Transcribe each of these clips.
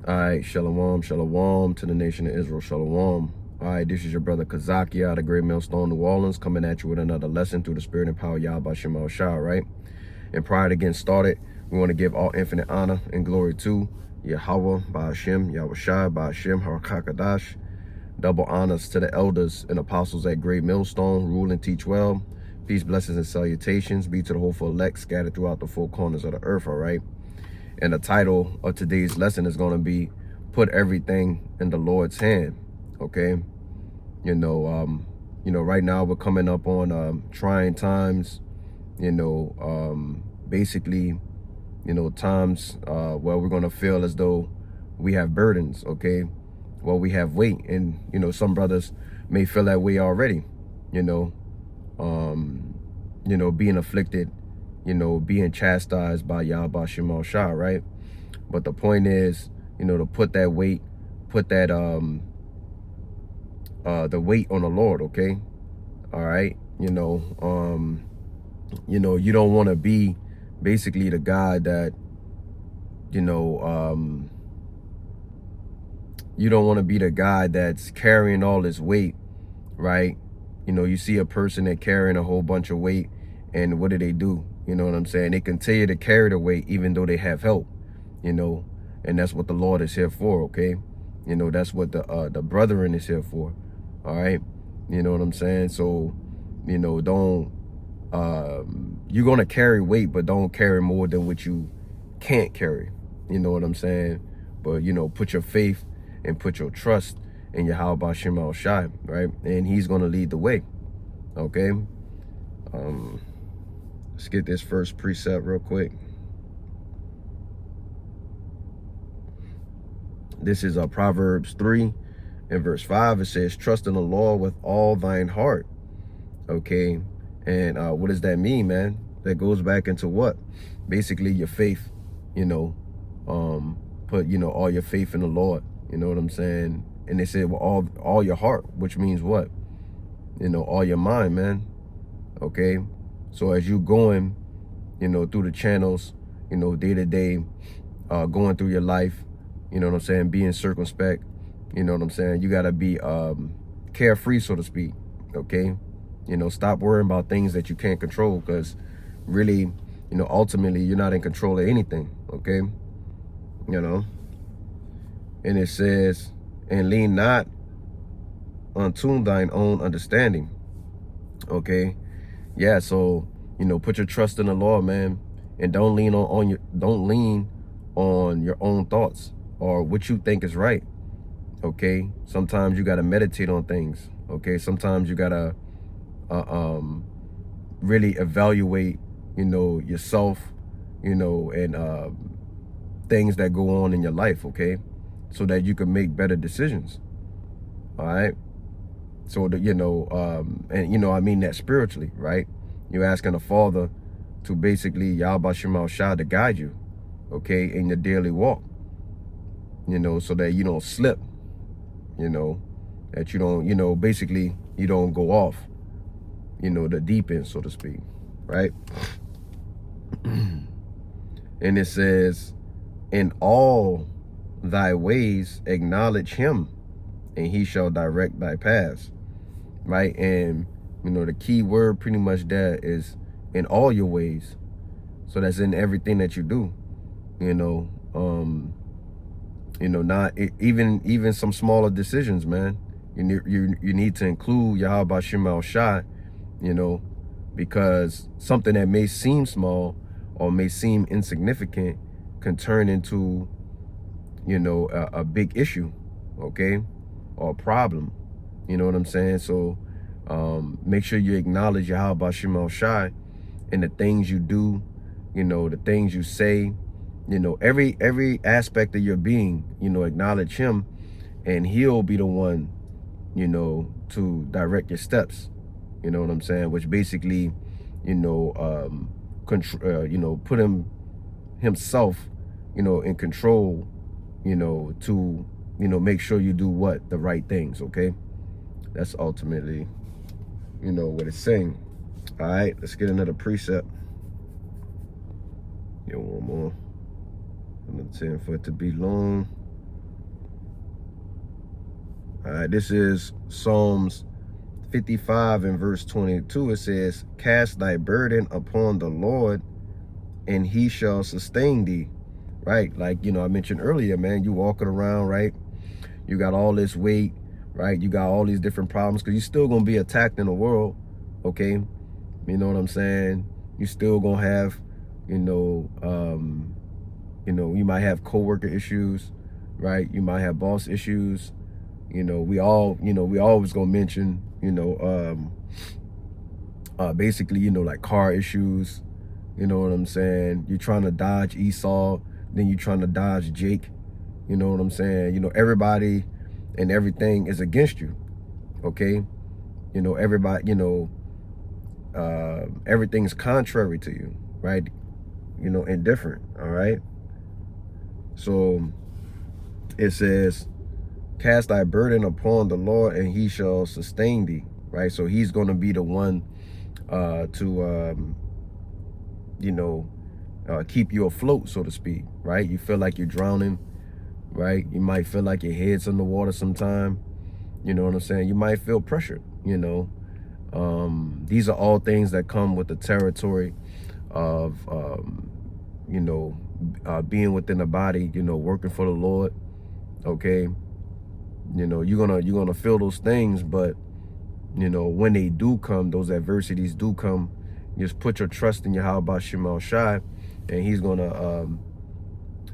All right, shalom, shalom to the nation of Israel, shalom. All right, this is your brother Kazaki out of Great Millstone, New Orleans, coming at you with another lesson through the spirit and power of Yahweh Shema Shah, right? And prior to getting started, we want to give all infinite honor and glory to Yahweh, Ba'ashem, Yahweh Shai, Ba'ashem, Harakakadash. Double honors to the elders and apostles at Great Millstone, rule and teach well. Peace, blessings, and salutations be to the hopeful elect scattered throughout the four corners of the earth, all right? And the title of today's lesson is going to be Put Everything in the Lord's Hand. Okay. Right now we're coming up on trying times, basically, times where we're going to feel as though we have burdens. Okay. Well, we have weight, and, some brothers may feel that way already, being afflicted, being chastised by Yahweh Shema Shah, right? But the point is, to put that weight, put that, the weight on the Lord, okay? All right? You don't want to be basically the guy that, you don't want to be the guy that's carrying all this weight, right? You see a person that carrying a whole bunch of weight, and what do? You know what I'm saying? They continue to carry the weight even though they have help, and that's what the Lord is here for, okay? That's what the brethren is here for, all right? You know what I'm saying? So, don't, you're going to carry weight, but don't carry more than what you can't carry. You know what I'm saying? But, put your faith and put your trust in Yahweh Shema Shai, right? And he's going to lead the way, okay? Let's get this first precept real quick. This is Proverbs 3 and verse 5. It says, trust in the Lord with all thine heart. Okay. And what does that mean, man? That goes back into what? Basically your faith, put, all your faith in the Lord. You know what I'm saying? And they said, well, all your heart, which means what? All your mind, man. Okay. So as you going, through the channels, day to day, going through your life, you know what I'm saying, being circumspect, you know what I'm saying, you got to be carefree, so to speak, okay? Stop worrying about things that you can't control, because really, ultimately, you're not in control of anything, okay? And it says, and lean not unto thine own understanding, okay? Yeah, so, put your trust in the Lord, man, and don't lean on your own thoughts or what you think is right, okay? Sometimes you got to meditate on things, okay? Sometimes you got to really evaluate, yourself, and things that go on in your life, okay? So that you can make better decisions, all right? So that, and, I mean that spiritually, right? You're asking the Father to basically, Yahweh Shema Shah, to guide you, okay, in your daily walk, so that you don't slip, that you don't, basically you don't go off, the deep end, so to speak, right? And it says, in all thy ways acknowledge him, and he shall direct thy paths, right? And, the key word pretty much there is in all your ways. So that's in everything that you do, not even some smaller decisions, man. You need to include Yahweh Shema Shai, because something that may seem small or may seem insignificant can turn into, a big issue, okay, or a problem. You know what I'm saying? So make sure you acknowledge Yahweh Shema Shai in the things you do, the things you say, every aspect of your being, acknowledge him, and he'll be the one, to direct your steps. You know what I'm saying? Which basically, put himself, in control, to, make sure you do what? The right things, okay? That's ultimately, what it's saying. All right, let's get another precept. One more. Another 10 for it to be long. All right, this is Psalms 55 and verse 22. It says, cast thy burden upon the Lord, and he shall sustain thee. Right? Like, I mentioned earlier, man, you walking around, right? You got all this weight, right? You got all these different problems because you're still going to be attacked in the world, okay? You know what I'm saying? You still going to have, you might have coworker issues, right? You might have boss issues. We always going to mention, basically, like car issues. You know what I'm saying? You're trying to dodge Esau, then you're trying to dodge Jake. You know what I'm saying? Everybody and everything is against you, okay? Everybody, everything's contrary to you, right? And different, all right? So it says, cast thy burden upon the Lord, and he shall sustain thee, right? So he's going to be the one to keep you afloat, so to speak, right? You feel like you're drowning, right? You might feel like your head's in the water sometime. You know what I'm saying? You might feel pressured, These are all things that come with the territory of, being within the body, working for the Lord, okay? You're gonna feel those things, but, when they do come, those adversities do come, just put your trust in Yahweh Shema Shai, and he's gonna,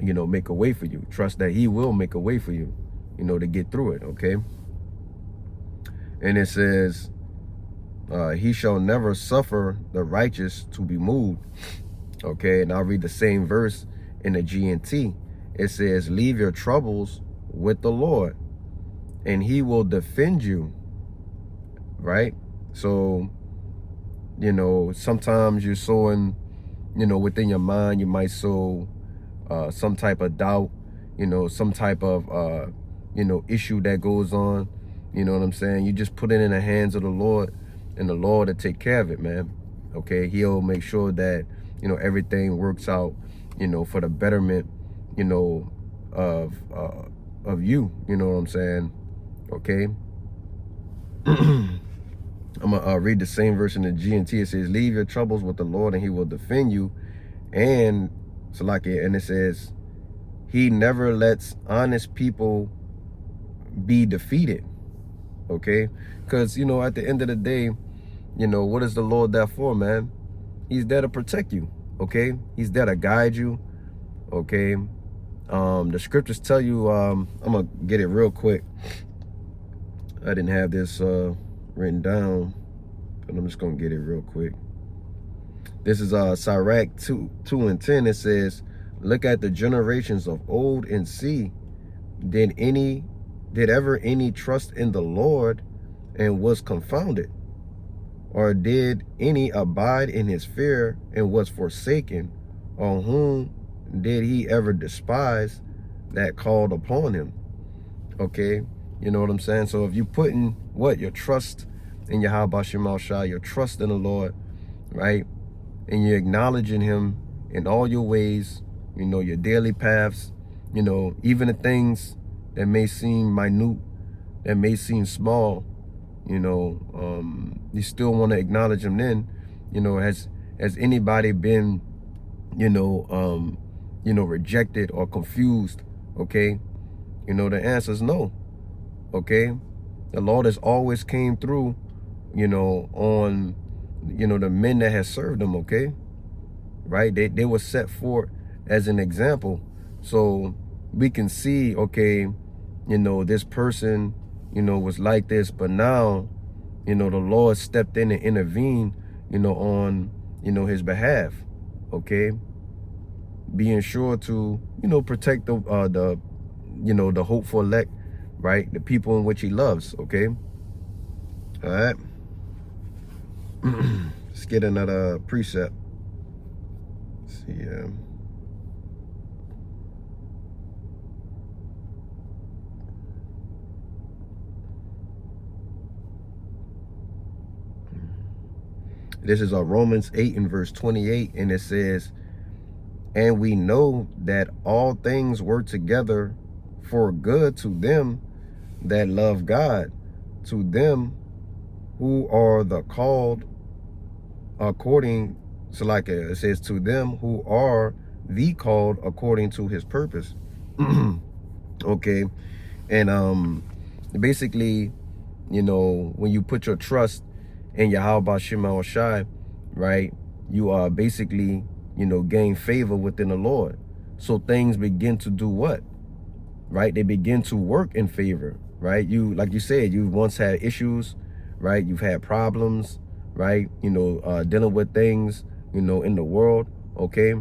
make a way for you. Trust that he will make a way for you, to get through it, okay? And it says, he shall never suffer the righteous to be moved, okay? And I'll read the same verse in the GNT. It says, leave your troubles with the Lord, and he will defend you, right? So, sometimes you're sowing, within your mind, you might sow some type of doubt, some type of, issue that goes on. You know what I'm saying? You just put it in the hands of the Lord, and the Lord will take care of it, man. Okay? He'll make sure that, everything works out, for the betterment, of you. You know what I'm saying? Okay? I'm going to read the same verse in the GNT. It says, leave your troubles with the Lord, and he will defend you. And and it says, he never lets honest people be defeated. Okay? Because, at the end of the day, what is the Lord there for, man? He's there to protect you. Okay? He's there to guide you. Okay? The scriptures tell you, I'm going to get it real quick. I didn't have this written down, but I'm just going to get it real quick. This is Sirach 2:10. It says, look at the generations of old and see, did ever any trust in the Lord and was confounded? Or did any abide in his fear and was forsaken? On whom did he ever despise that called upon him? Okay, you know what I'm saying? So if you putting your trust in Yahweh Shema Shai, your trust in the Lord, right? And you're acknowledging him in all your ways, your daily paths, even the things that may seem minute, that may seem small, you still want to acknowledge him then. Has anybody been, rejected or confused? Okay. The answer is no. Okay. The Lord has always came through, on, the men that has served them. Okay. Right. They were set forth as an example. So we can see, okay, this person, was like this, but now, the Lord stepped in and intervened, on, his behalf. Okay. Being sure to, protect the hopeful elect, right? The people in which he loves. Okay. All right. Let's get another precept. Let's see. This is Romans 8 and verse 28, and it says, and we know that all things work together for good to them that love God, to them who are the called according to, like it says, to them who are the called according to his purpose. Okay. And basically, you know, when you put your trust in Yahweh Shema Shai, right, you are basically, you know, gain favor within the Lord. So things begin to do what? Right? They begin to work in favor, right? You, like you said, you once had issues, right? You've had problems, right? You know, dealing with things, you know, in the world, okay?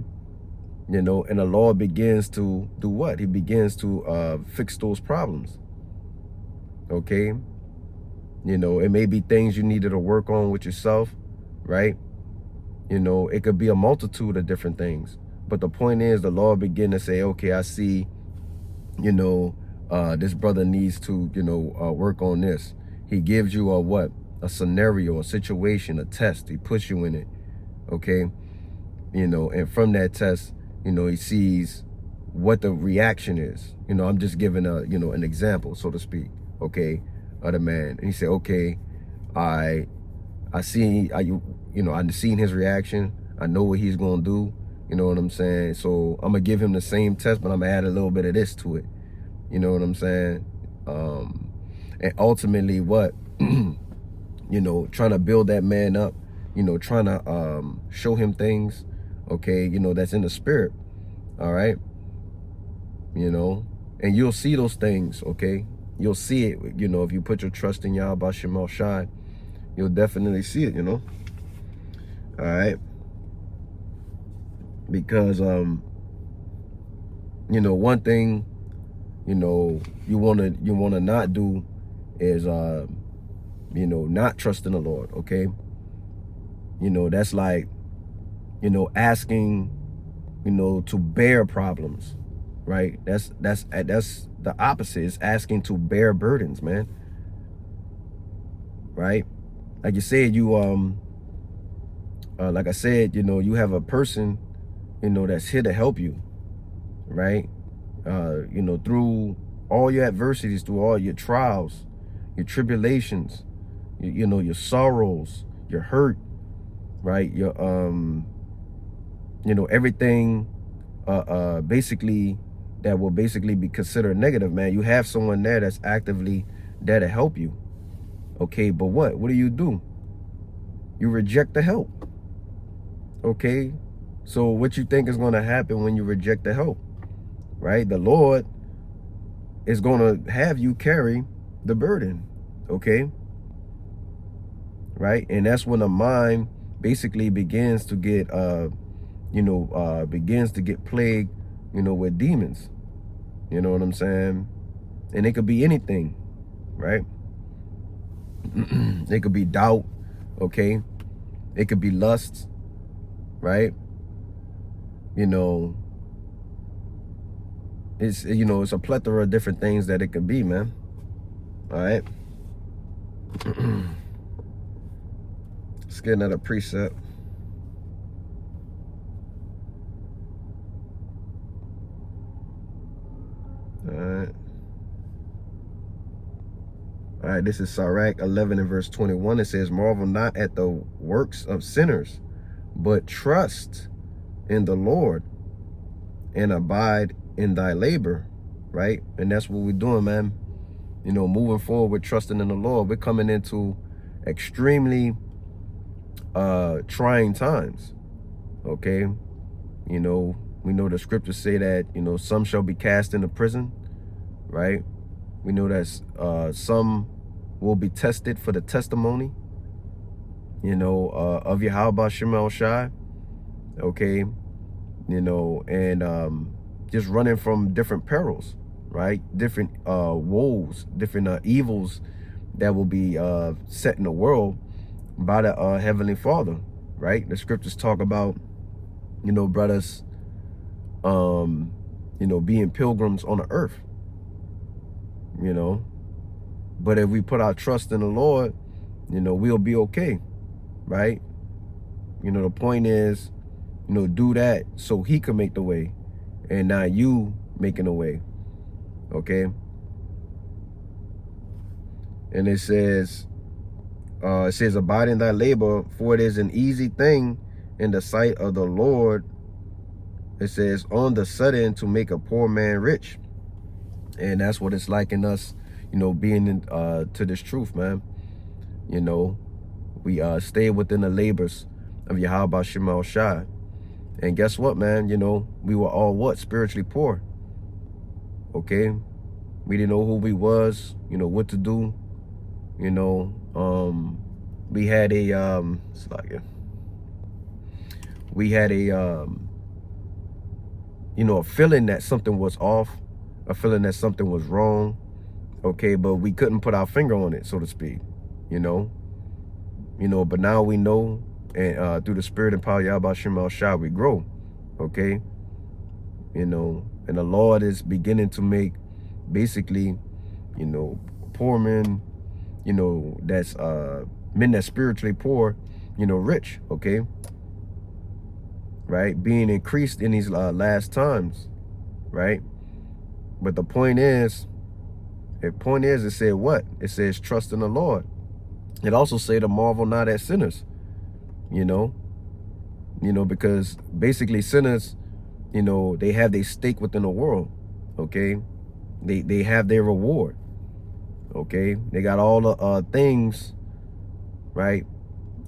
You know, and the Lord begins to do what? He begins to fix those problems, okay? You know, it may be things you needed to work on with yourself, right? You know, it could be a multitude of different things. But the point is, the Lord begin to say, okay, I see, you know, this brother needs to, you know, work on this. He gives you a what? A scenario, a situation, a test. He puts you in it, okay? You know, and from that test, you know, he sees what the reaction is. You know, I'm just giving a, you know, an example, so to speak, okay, of the man. And he said, okay, I seen his reaction. I know what he's gonna do. You know what I'm saying? So I'm gonna give him the same test, but I'm gonna add a little bit of this to it. You know what I'm saying? And ultimately what, you know, trying to build that man up, you know, trying to show him things, okay, you know, that's in the spirit. All right. You know, and you'll see those things, okay? You'll see it, you know, if you put your trust in Yahweh Shema Shai, you'll definitely see it, you know? All right. Because, you know, one thing, you know, you want to not do is, you know, not trust in the Lord, okay? You know, that's like, you know, asking, you know, to bear problems, right? That's the opposite. It's asking to bear burdens, man. Right? Like you said, you, like I said, you know, you have a person, you know, that's here to help you, right? You know, through all your adversities, through all your trials, your tribulations, you know, your sorrows, your hurt, right? Your, you know, everything, basically that will basically be considered negative, man. You have someone there that's actively there to help you. Okay, but what do? You reject the help. Okay, so what you think is going to happen when you reject the help, right? The Lord is going to have you carry the burden, okay? Right? And that's when the mind basically begins to get, you know, begins to get plagued, you know, with demons. You know what I'm saying? And it could be anything, right? It could be doubt, okay? It could be lust, right? You know, it's, you know, it's a plethora of different things that it could be, man. All right. Let's get another precept. All right. All right, this is Sirach 11 and verse 21. It says, marvel not at the works of sinners, but trust in the Lord and abide in thy labor, right? And that's what we're doing, man. You know, moving forward with trusting in the Lord. We're coming into extremely trying times, okay? You know, we know the scriptures say that, you know, some shall be cast into prison, right? We know that some will be tested for the testimony, you know, of Yahweh Shema Shai, okay? You know, and just running from different perils, right? Different woes, different evils that will be set in the world by the Heavenly Father, right? The scriptures talk about, you know, brothers, you know, being pilgrims on the earth, you know. But if we put our trust in the Lord, you know, we'll be okay, right? You know, the point is, you know, do that so he can make the way and not you making the way, okay? And it says, abide in thy labor, for it is an easy thing in the sight of the Lord. It says, on the sudden to make a poor man rich. And that's what it's like in us, being in, to this truth, man. We stay within the labors of Yahweh Shema Shai. And guess what, man? We were all what? Spiritually poor. Okay? We didn't know who we was, what to do. We had a a feeling that something was off, a feeling that something was wrong. Okay, but we couldn't put our finger on it, so to speak. But now we know, and through the spirit and power of Yahweh Shema Shai, we grow. Okay, and the Lord is beginning to make, basically, poor men, that's men that's spiritually poor, rich. Okay, right, being increased in these last times, right? But the point is, it said what? It says trust in the Lord. It also say to marvel not at sinners, because basically sinners, they have their stake within the world. Okay, they have their reward. Okay, they got all the things, right,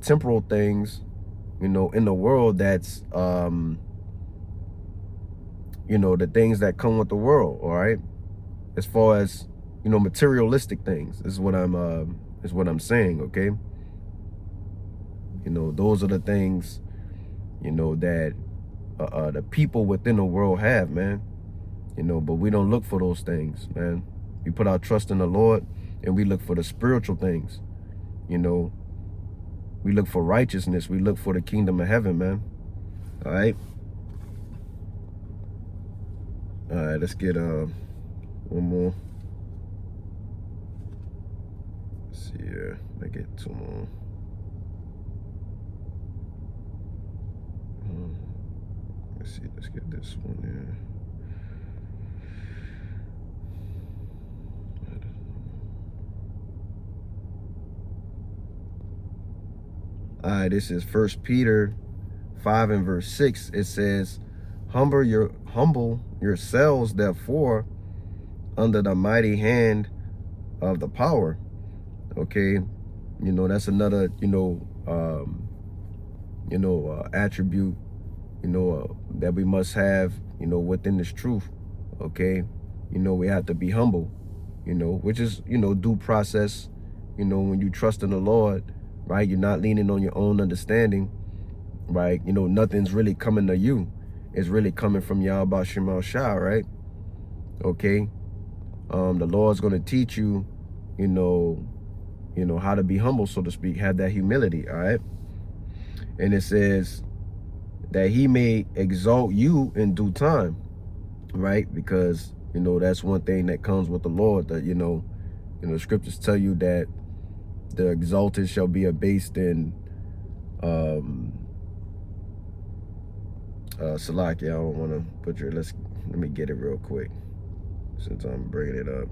temporal things, in the world, that's the things that come with the world. All right, as far as materialistic things is what I'm saying. Okay, those are the things that the people within the world have, man. But we don't look for those things, man. We put our trust in the Lord, and we look for the spiritual things. We look for righteousness. We look for the kingdom of heaven, man. All right. All right, let's get one more. Let's see here. Let's get two more. Let's see. Let's get this one here. All right, this is 1 Peter 5 and verse 6. It says, humble yourselves, therefore, under the mighty hand of the power. Okay, that's another attribute that we must have within this truth. Okay, we have to be humble, which is due process. When you trust in the Lord, right, you're not leaning on your own understanding, right? Nothing's really coming to you. It's really coming from Yahweh Shema Shai, right? Okay, the Lord's going to teach you, how to be humble, so to speak, have that humility. All right, and it says that he may exalt you in due time, right? Because that's one thing that comes with the Lord, that scriptures tell you that the exalted shall be abased in Salaki. I don't want to butcher it. Let me get it real quick, since I'm bringing it up.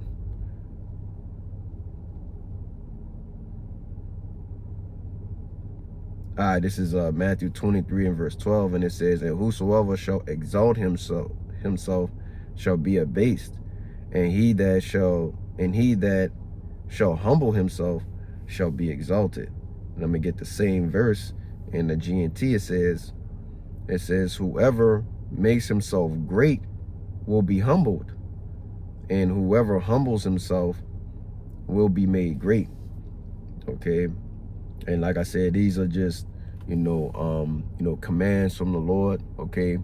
All right, this is Matthew 23 and verse 12, and it says, and whosoever shall exalt himself shall be abased, and he that shall humble himself shall be exalted. Let me get the same verse in the GNT. It says, whoever makes himself great will be humbled, and whoever humbles himself will be made great. Okay, and like I said, these are just commands from the Lord. Okay,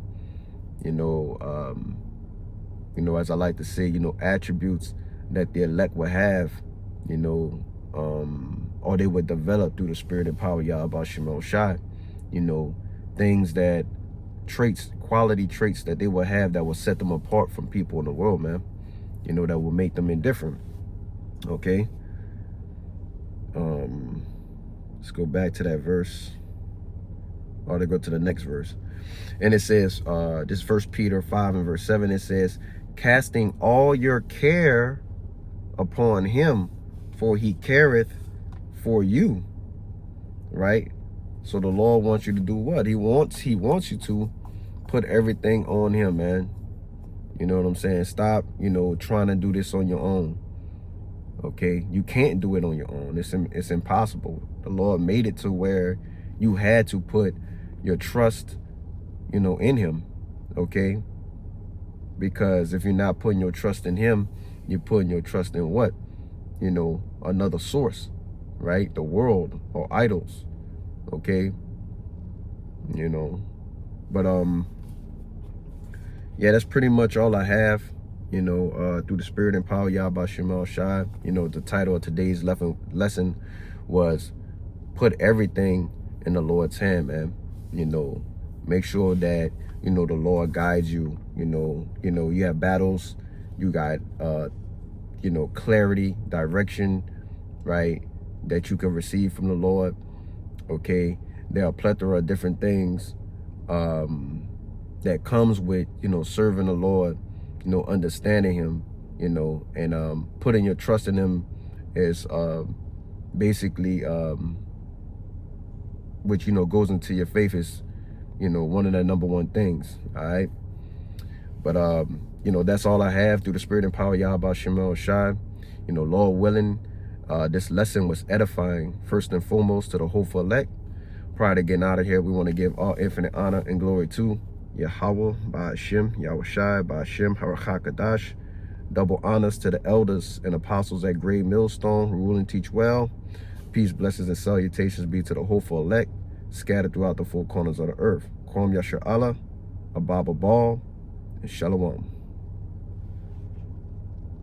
as I like to say, attributes that the elect will have, or they would develop through the spirit and power of Yahweh Shema Shai. Things that quality traits that they will have that will set them apart from people in the world, man. That will make them indifferent. Okay. Let's go back to that verse. Or to go to the next verse. And it says, this 1 Peter 5 and verse 7, it says, casting all your care upon him, For he careth for you, right? So the Lord wants you to do what? He wants you to put everything on him, man. You know what I'm saying? Stop, trying to do this on your own. Okay? You can't do it on your own. It's impossible. The Lord made it to where you had to put your trust, in him. Okay? Because if you're not putting your trust in him, you're putting your trust in what? Another source, right? The world or idols. Okay? But yeah, that's pretty much all I have, through the spirit and power of Yahweh Shem El Shai. The title of today's lesson was Put Everything in the Lord's Hand, man. Make sure that, the Lord guides you. You have battles, you got, clarity, direction, right, that you can receive from the Lord. Okay, there are a plethora of different things that comes with, serving the Lord, understanding him, and putting your trust in him is basically which, goes into your faith is, one of the number one things. All right. But, that's all I have through the spirit and power of Yahweh Shem El Shai. Lord willing, this lesson was edifying, first and foremost, to the hopeful elect. Prior to getting out of here, we want to give all infinite honor and glory to Yahweh, Ba'ashem, Yahweh Shai, Ba'ashem, Harakakadash. Double honors to the elders and apostles at Great Millstone who rule and teach well. Peace, blessings, and salutations be to the hopeful elect scattered throughout the four corners of the earth. Kwam Yasha Allah, Ababa Ball, and Shalom.